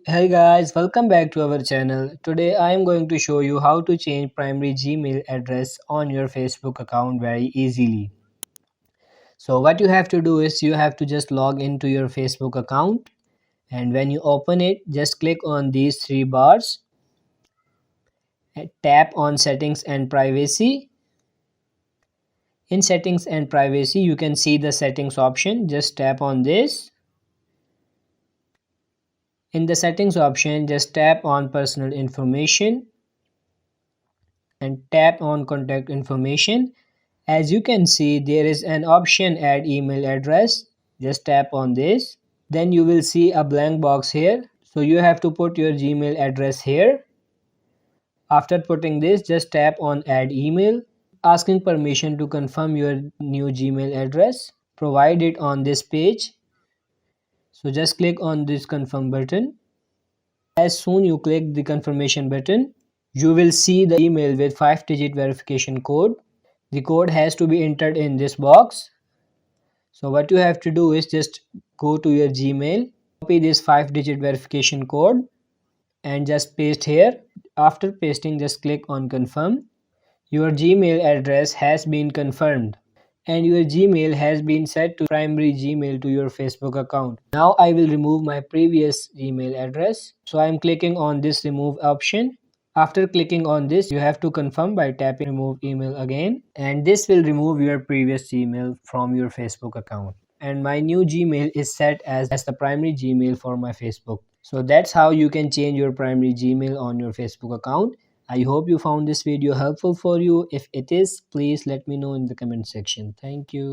Hey guys, welcome back to our channel. Today I am going to show you how to change primary Gmail address on your Facebook account very easily. So what you have to do is you have to just log into your Facebook account, and when you open it, just click on these three bars and tap on settings and privacy. In settings and privacy, you can see the settings option. Just tap on this. In the settings option, just tap on personal information and tap on contact information. As you can see, there is an option add email address. Just tap on this. Then you will see a blank box here. So you have to put your Gmail address here. After putting this, just tap on add email, asking permission to confirm your new Gmail address. Provide it on this page. So just click on this confirm button. As soon you click the confirmation button, you will see the email with 5-digit verification code. The code has to be entered in this box. So what you have to do is just go to your Gmail, copy this 5-digit verification code and just paste here. After pasting, just click on confirm. Your Gmail address has been confirmed and your Gmail has been set to primary Gmail to your Facebook account. Now I will remove my previous Gmail address. So I am clicking on this remove option. After clicking on this, you have to confirm by tapping remove email again, and this will remove your previous Gmail from your Facebook account. And my new Gmail is set as the primary Gmail for my Facebook. So that's how you can change your primary Gmail on your Facebook account. I hope you found this video helpful for you. If it is, please let me know in the comment section. Thank you.